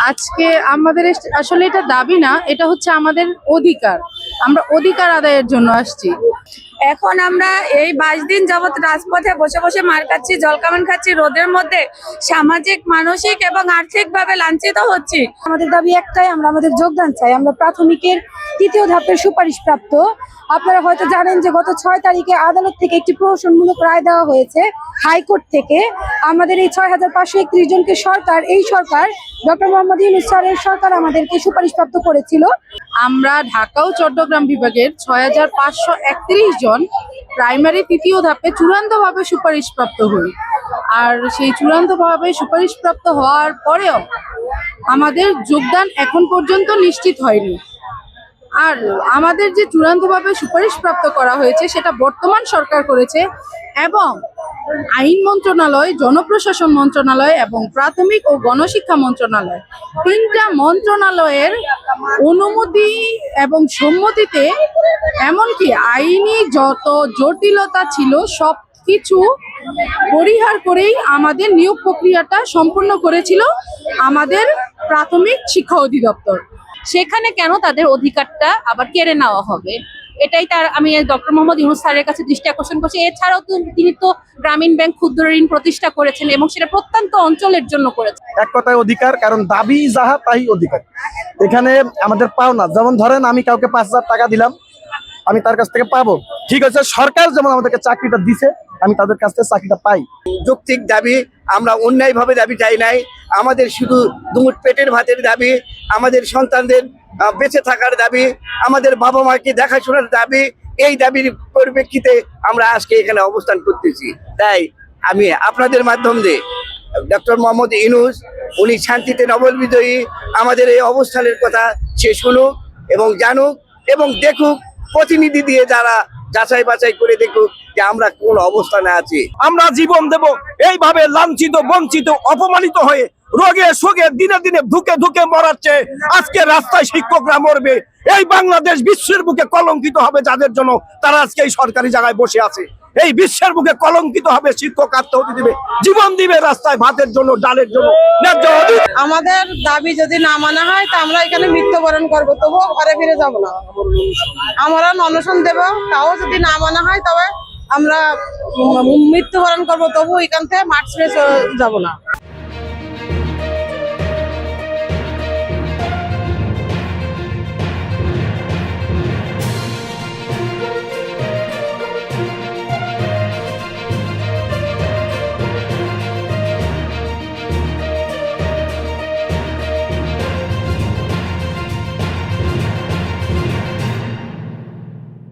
আজকে আমাদের আসলে এটা দাবি না, এটা হচ্ছে আমাদের অধিকার। আমরা অধিকার আদায়ের জন্য আসছি। এখন আমরা এই 22 দিন যাবত রাজপথে বসে বসে মার খাচ্ছি, জলকামান খাচ্ছি রোদের মধ্যে, সামাজিক, মানসিক এবং আর্থিকভাবে লাঞ্ছিত হচ্ছি। আমাদের দাবি একটাই, আমরা আমাদের যোগদান চাই। আমরা প্রাথমিকের 3য় ধাপের সুপারিশ প্রাপ্ত। আপনারা হয়তো জানেন যে গত 6 তারিখে আদালত থেকে একটি প্রহসনমূলক রায় দেওয়া হয়েছে হাইকোর্ট থেকে। আমাদের এই 6531 জনকে এই সরকার ডক্টর মোহাম্মদ ইউনূস স্যারের সরকার আমাদেরকে সুপারিশ প্রাপ্ত করেছিল। আমরা ঢাকা ও চট্টগ্রাম বিভাগের 6531 জন প্রাইমারি 3য় ধাপে চূড়ান্তভাবে সুপারিশপ্রাপ্ত হই। আর সেই চূড়ান্তভাবে সুপারিশপ্রাপ্ত হওয়ার পরেও আমাদের যোগদান এখন পর্যন্ত নিশ্চিত হয়নি। আর আমাদের যে চূড়ান্তভাবে সুপারিশপ্রাপ্ত করা হয়েছে সেটা বর্তমান সরকার করেছে, এবং আইন মন্ত্রণালয়, জনপ্রশাসন মন্ত্রণালয় এবং প্রাথমিক ও গণশিক্ষা মন্ত্রণালয়, 3টা মন্ত্রণালয়ের অনুমতি এবং সম্মতিতে, এমনকি আইনি যত জটিলতা ছিল সব কিছু পরিহার করেই আমাদের নিয়োগ প্রক্রিয়াটা সম্পূর্ণ করেছিল আমাদের প্রাথমিক শিক্ষা অধিদপ্তর। সেখানে কেন তাদের অধিকারটা আবার কেড়ে নেওয়া হবে, এটাই আমি ডক্টর মোহাম্মদ ইউনূস স্যারের কাছে দৃষ্টি আকর্ষণ করছি। এছাড়াও তিনি তো গ্রামীণ ব্যাংক ক্ষুদ্র ঋণ প্রতিষ্ঠা করেছেন এবং সেটা প্রত্যন্ত অঞ্চলের জন্য করেছেন। এক কথায় অধিকার, কারণ দাবি যাহা তাই অধিকার। এখানে আমাদের পাওনা, যেমন ধরেন আমি কাউকে 5,000 টাকা দিলাম, আমি তার কাছ থেকে পাবো, ঠিক আছে। সরকার যেমন আমাদেরকে চাকরিটা দিছে, আমি তাদের কাছ থেকে চাকরিটা পাই। যৌক্তিক দাবি, আমরা অন্যায়ভাবে দাবি চাই নাই। আমাদের শুধু দুমুঠ পেটের ভাতের দাবি, আমাদের সন্তানদের বেঁচে থাকার দাবি, আমাদের বাবা মাকে দেখাশোনার দাবি। এই দাবির পরিপ্রেক্ষিতে আমরা আজকে এখানে অবস্থান করতেছি। তাই আমি আপনাদের মাধ্যম দিয়ে ডক্টর মোহাম্মদ ইউনূস, উনি শান্তিতে নবল বিজয়ী, আমাদের এই অবস্থানের কথা সে শুনুক এবং জানুক এবং দেখুক, প্রতিনিধি দিয়ে যারা যাচাই বাছাই করে দেখুক যে আমরা কোন অবস্থানে আছি। আমরা জীবন দেব এইভাবে লাঞ্ছিত, বঞ্চিত, অপমানিত হয়ে, রোগে শোকে দিনে দিনে ধুকে ধুকে মরাচ্ছে। আজকে রাস্তায় শিক্ষকরা মরবে। এই বাংলাদেশ বিশ্বের বুকে কলঙ্কিত হবে যাদের জন্য তারা আজকে এই সরকারি জায়গায় বসে আছে। এই বিশ্বের বুকে কলঙ্কিত হবে, শিক্ষক আত্মহত্যা দিবে, জীবন দিবে রাস্তায় ভাতের জন্য, ডালের জন্য। আমাদের দাবি যদি না মানা হয় তা আমরা এখানে মৃত্যুবরণ করবো, তবুও ঘরে ফিরে যাব না। আমরা অনশন দেব, তাও যদি না মানা হয় তবে আমরা মৃত্যুবরণ করবো, তবু এখান থেকে মাঠ ছেড়ে যাব না।